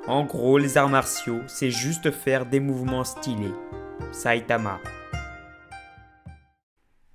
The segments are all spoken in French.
En gros, les arts martiaux, c'est juste faire des mouvements stylés. Saitama.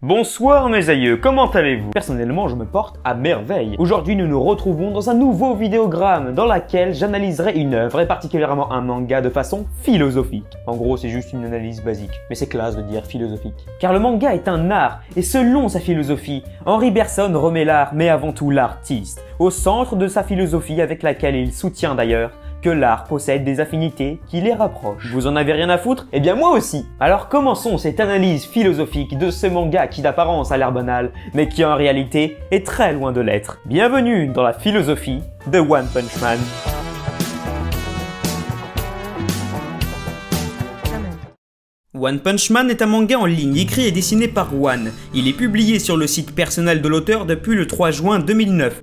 Bonsoir mes aïeux, comment allez-vous? Personnellement, je me porte à merveille. Aujourd'hui, nous nous retrouvons dans un nouveau vidéogramme dans lequel j'analyserai une œuvre et particulièrement un manga de façon philosophique. En gros, c'est juste une analyse basique, mais c'est classe de dire philosophique. Car le manga est un art, et selon sa philosophie, Henri Bergson remet l'art, mais avant tout l'artiste, au centre de sa philosophie avec laquelle il soutient d'ailleurs que l'art possède des affinités qui les rapprochent. Vous en avez rien à foutre? Eh bien moi aussi. Alors commençons cette analyse philosophique de ce manga qui d'apparence a l'air banal, mais qui en réalité est très loin de l'être. Bienvenue dans la philosophie de One Punch Man. One Punch Man est un manga en ligne écrit et dessiné par One. Il est publié sur le site personnel de l'auteur depuis le 3 juin 2009.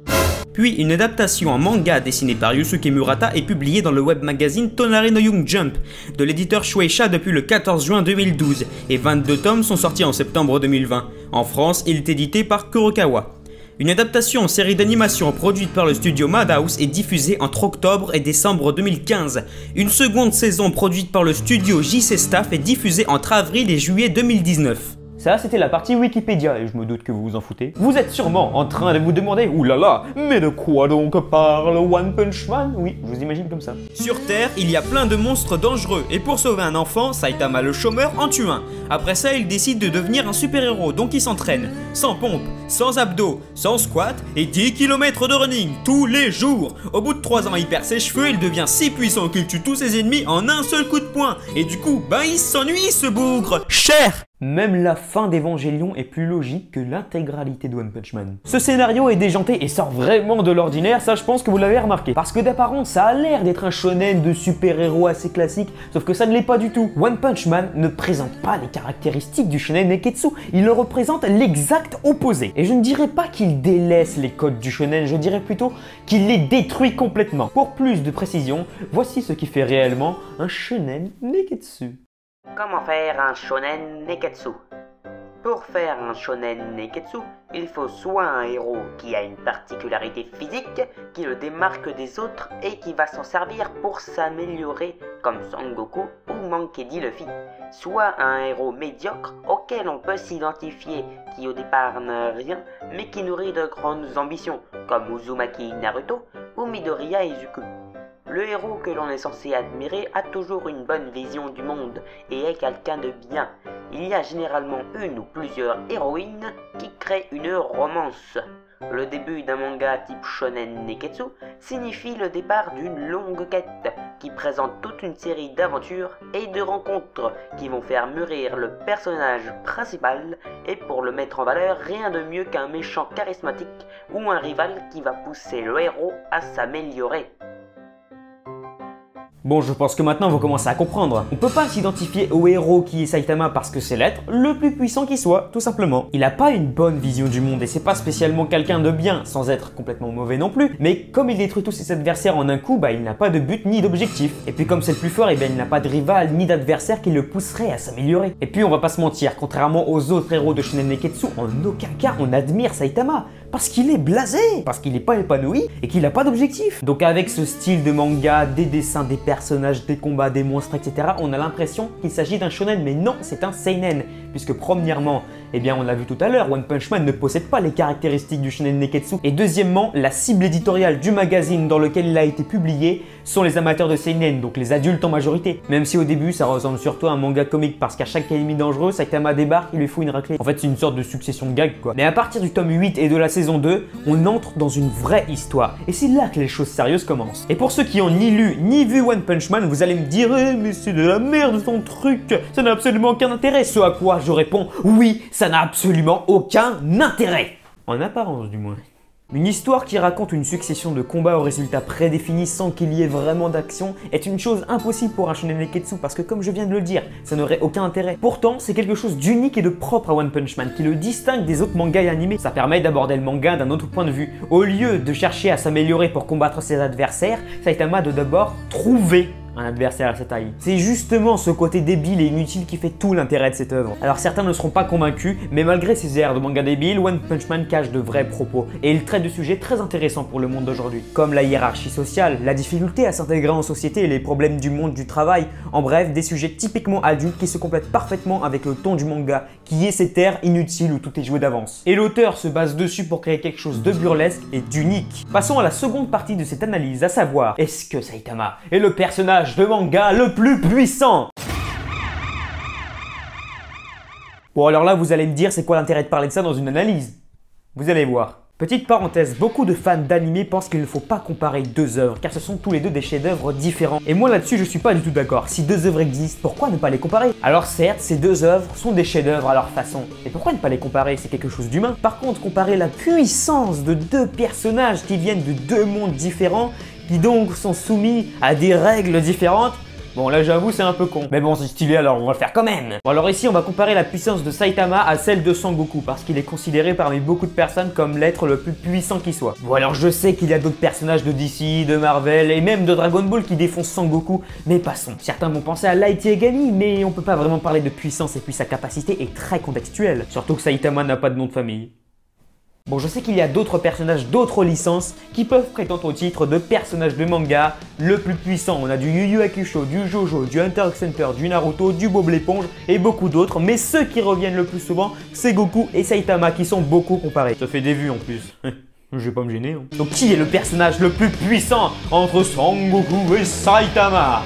Puis une adaptation en manga dessinée par Yusuke Murata est publiée dans le web magazine Tonari no Young Jump de l'éditeur Shueisha depuis le 14 juin 2012 et 22 tomes sont sortis en septembre 2020. En France, il est édité par Kurokawa. Une adaptation en série d'animation produite par le studio Madhouse est diffusée entre octobre et décembre 2015. Une seconde saison produite par le studio JC Staff est diffusée entre avril et juillet 2019. Ça, c'était la partie Wikipédia, et je me doute que vous vous en foutez. Vous êtes sûrement en train de vous demander, oulala, mais de quoi donc parle One Punch Man? Oui, je vous imagine comme ça. Sur Terre, il y a plein de monstres dangereux, et pour sauver un enfant, Saitama le chômeur en tue un. Après ça, il décide de devenir un super-héros, donc il s'entraîne. Sans pompe, sans abdos, sans squat, et 10 km de running, tous les jours. Au bout de 3 ans, il perd ses cheveux, il devient si puissant qu'il tue tous ses ennemis en un seul coup de poing. Et du coup, ben il s'ennuie ce bougre. Cher. Même la fin d'Evangelion est plus logique que l'intégralité de One Punch Man. Ce scénario est déjanté et sort vraiment de l'ordinaire, ça je pense que vous l'avez remarqué. Parce que d'apparence, ça a l'air d'être un shonen de super-héros assez classique, sauf que ça ne l'est pas du tout. One Punch Man ne présente pas les caractéristiques du shonen Neketsu, il le représente l'exact opposé. Et je ne dirais pas qu'il délaisse les codes du shonen, je dirais plutôt qu'il les détruit complètement. Pour plus de précision, voici ce qui fait réellement un shonen Neketsu. Comment faire un shonen neketsu? Pour faire un shonen neketsu, il faut soit un héros qui a une particularité physique qui le démarque des autres et qui va s'en servir pour s'améliorer comme Son Goku ou Monkey D. Luffy, soit un héros médiocre auquel on peut s'identifier qui au départ n'a rien mais qui nourrit de grandes ambitions comme Uzumaki Naruto ou Midoriya Izuku. Le héros que l'on est censé admirer a toujours une bonne vision du monde et est quelqu'un de bien. Il y a généralement une ou plusieurs héroïnes qui créent une romance. Le début d'un manga type shonen neketsu signifie le départ d'une longue quête qui présente toute une série d'aventures et de rencontres qui vont faire mûrir le personnage principal et pour le mettre en valeur, rien de mieux qu'un méchant charismatique ou un rival qui va pousser le héros à s'améliorer. Bon, je pense que maintenant vous commencez à comprendre. On peut pas s'identifier au héros qui est Saitama parce que c'est l'être le plus puissant qui soit, tout simplement. Il a pas une bonne vision du monde et c'est pas spécialement quelqu'un de bien, sans être complètement mauvais non plus. Mais comme il détruit tous ses adversaires en un coup, bah il n'a pas de but ni d'objectif. Et puis comme c'est le plus fort, et bien il n'a pas de rival ni d'adversaire qui le pousserait à s'améliorer. Et puis on va pas se mentir, contrairement aux autres héros de Shonen Neketsu, en aucun cas on admire Saitama. Parce qu'il est blasé, parce qu'il n'est pas épanoui et qu'il n'a pas d'objectif. Donc avec ce style de manga, des dessins, des personnages, des combats, des monstres, etc., on a l'impression qu'il s'agit d'un shonen, mais non, c'est un seinen. Puisque premièrement, eh bien on l'a vu tout à l'heure, One Punch Man ne possède pas les caractéristiques du shonen Neketsu. Et deuxièmement, la cible éditoriale du magazine dans lequel il a été publié sont les amateurs de seinen, donc les adultes en majorité. Même si au début ça ressemble surtout à un manga comique parce qu'à chaque ennemi dangereux, Saitama débarque, il lui fout une raclée. En fait c'est une sorte de succession de gags quoi. Mais à partir du tome 8 et de la saison 2, on entre dans une vraie histoire. Et c'est là que les choses sérieuses commencent. Et pour ceux qui ont ni lu ni vu One Punch Man, vous allez me dire eh, mais c'est de la merde ton truc, ça n'a absolument aucun intérêt. Ce à quoi je réponds oui, ça n'a absolument aucun intérêt. En apparence du moins. Une histoire qui raconte une succession de combats aux résultats prédéfinis sans qu'il y ait vraiment d'action est une chose impossible pour un shonen neketsu parce que comme je viens de le dire, ça n'aurait aucun intérêt. Pourtant, c'est quelque chose d'unique et de propre à One Punch Man qui le distingue des autres mangas et animés. Ça permet d'aborder le manga d'un autre point de vue. Au lieu de chercher à s'améliorer pour combattre ses adversaires, Saitama doit d'abord trouver un adversaire à sa taille. C'est justement ce côté débile et inutile qui fait tout l'intérêt de cette œuvre. Alors certains ne seront pas convaincus, mais malgré ces airs de manga débile, One Punch Man cache de vrais propos et il traite de sujets très intéressants pour le monde d'aujourd'hui, comme la hiérarchie sociale, la difficulté à s'intégrer en société et les problèmes du monde du travail. En bref, des sujets typiquement adultes qui se complètent parfaitement avec le ton du manga, qui est cet air inutile où tout est joué d'avance. Et l'auteur se base dessus pour créer quelque chose de burlesque et d'unique. Passons à la seconde partie de cette analyse, à savoir, est-ce que Saitama est le personnage de manga le plus puissant? Bon alors là vous allez me dire c'est quoi l'intérêt de parler de ça dans une analyse? Vous allez voir. Petite parenthèse, beaucoup de fans d'anime pensent qu'il ne faut pas comparer deux œuvres car ce sont tous les deux des chefs-d'œuvre différents. Et moi là-dessus je suis pas du tout d'accord. Si deux œuvres existent, pourquoi ne pas les comparer? Alors certes, ces deux œuvres sont des chefs-d'œuvre à leur façon. Mais pourquoi ne pas les comparer? C'est quelque chose d'humain. Par contre, comparer la puissance de deux personnages qui viennent de deux mondes différents, qui donc sont soumis à des règles différentes, bon là j'avoue c'est un peu con. Mais bon c'est stylé alors on va le faire quand même. Bon alors ici on va comparer la puissance de Saitama à celle de Sangoku parce qu'il est considéré parmi beaucoup de personnes comme l'être le plus puissant qui soit. Bon alors je sais qu'il y a d'autres personnages de DC, de Marvel et même de Dragon Ball qui défoncent Sangoku, mais passons. Certains vont penser à Light Yagami mais on peut pas vraiment parler de puissance et puis sa capacité est très contextuelle. Surtout que Saitama n'a pas de nom de famille. Bon, je sais qu'il y a d'autres personnages d'autres licences qui peuvent prétendre au titre de personnage de manga le plus puissant. On a du Yu Yu Hakusho, du Jojo, du Hunter x Hunter, du Naruto, du Bob l'éponge et beaucoup d'autres. Mais ceux qui reviennent le plus souvent, c'est Goku et Saitama qui sont beaucoup comparés. Ça fait des vues en plus. Je vais pas me gêner. Hein. Donc qui est le personnage le plus puissant entre Sangoku et Saitama?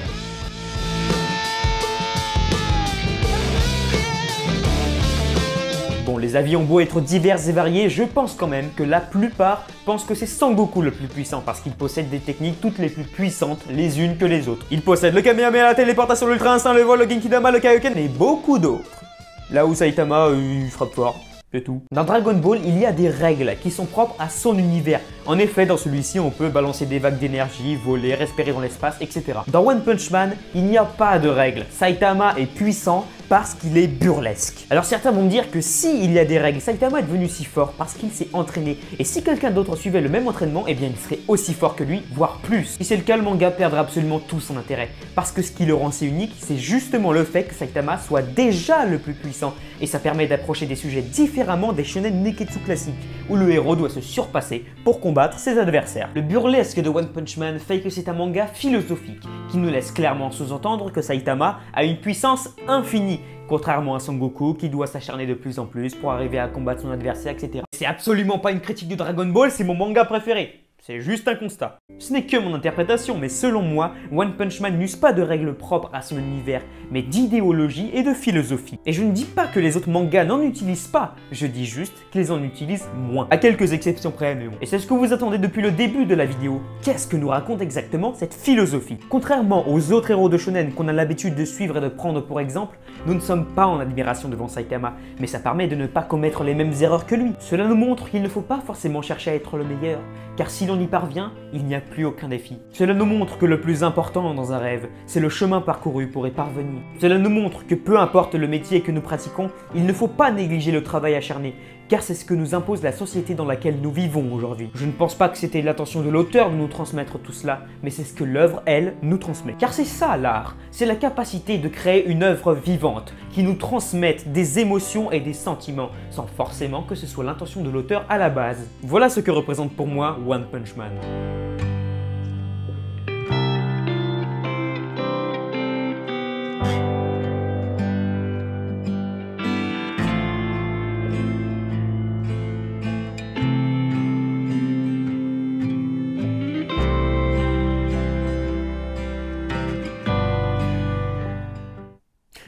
Bon, les avis ont beau être divers et variés, je pense quand même que la plupart pensent que c'est Sangoku le plus puissant parce qu'il possède des techniques toutes les plus puissantes les unes que les autres. Il possède le Kamehameha, la téléportation, l'ultra instinct, le vol, le Genkidama, le Kaioken et beaucoup d'autres. Là où Saitama, il frappe fort. C'est tout. Dans Dragon Ball, il y a des règles qui sont propres à son univers. En effet, dans celui-ci, on peut balancer des vagues d'énergie, voler, respirer dans l'espace, etc. Dans One Punch Man, il n'y a pas de règles. Saitama est puissant parce qu'il est burlesque. Alors certains vont me dire que s'il y a des règles, Saitama est devenu si fort parce qu'il s'est entraîné. Et si quelqu'un d'autre suivait le même entraînement, eh bien il serait aussi fort que lui, voire plus. Si c'est le cas, le manga perdra absolument tout son intérêt. Parce que ce qui le rend si unique, c'est justement le fait que Saitama soit déjà le plus puissant. Et ça permet d'approcher des sujets différemment des shonen neketsu classiques, où le héros doit se surpasser pour combattre ses adversaires. Le burlesque de One Punch Man fait que c'est un manga philosophique, qui nous laisse clairement sous-entendre que Saitama a une puissance infinie, contrairement à Sangoku qui doit s'acharner de plus en plus pour arriver à combattre son adversaire, etc. C'est absolument pas une critique de Dragon Ball, c'est mon manga préféré. C'est juste un constat. Ce n'est que mon interprétation, mais selon moi, One Punch Man n'use pas de règles propres à son univers, mais d'idéologie et de philosophie. Et je ne dis pas que les autres mangas n'en utilisent pas, je dis juste qu'ils en utilisent moins. À quelques exceptions près, mais bon. Et c'est ce que vous attendez depuis le début de la vidéo. Qu'est-ce que nous raconte exactement cette philosophie? Contrairement aux autres héros de shonen qu'on a l'habitude de suivre et de prendre pour exemple, nous ne sommes pas en admiration devant Saitama, mais ça permet de ne pas commettre les mêmes erreurs que lui. Cela nous montre qu'il ne faut pas forcément chercher à être le meilleur, car si l'on y parvient, il n'y a plus aucun défi. Cela nous montre que le plus important dans un rêve, c'est le chemin parcouru pour y parvenir. Cela nous montre que peu importe le métier que nous pratiquons, il ne faut pas négliger le travail acharné, car c'est ce que nous impose la société dans laquelle nous vivons aujourd'hui. Je ne pense pas que c'était l'intention de l'auteur de nous transmettre tout cela, mais c'est ce que l'œuvre, elle, nous transmet. Car c'est ça l'art, c'est la capacité de créer une œuvre vivante, qui nous transmette des émotions et des sentiments, sans forcément que ce soit l'intention de l'auteur à la base. Voilà ce que représente pour moi One Punch Man.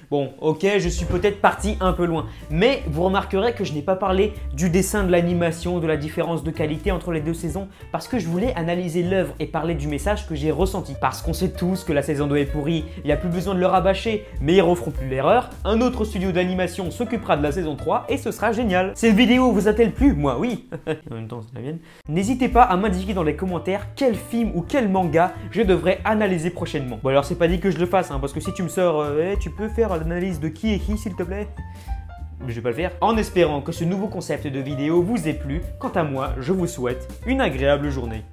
Bon, ok, je suis peut-être parti un peu loin, mais vous remarquerez que je n'ai pas parlé du dessin, de l'animation, de la différence de qualité entre les deux saisons, parce que je voulais analyser l'œuvre et parler du message que j'ai ressenti. Parce qu'on sait tous que la saison 2 est pourrie, il n'y a plus besoin de le rabâcher, mais ils referont plus l'erreur, un autre studio d'animation s'occupera de la saison 3 et ce sera génial. Cette vidéo vous a-t-elle plu? Moi oui, en même temps c'est la mienne. N'hésitez pas à m'indiquer dans les commentaires quel film ou quel manga je devrais analyser prochainement. Bon alors c'est pas dit que je le fasse, hein, parce que si tu me sors, tu peux faire l'analyse de qui est qui s'il te plaît? Je vais pas le faire. En espérant que ce nouveau concept de vidéo vous ait plu, quant à moi, je vous souhaite une agréable journée.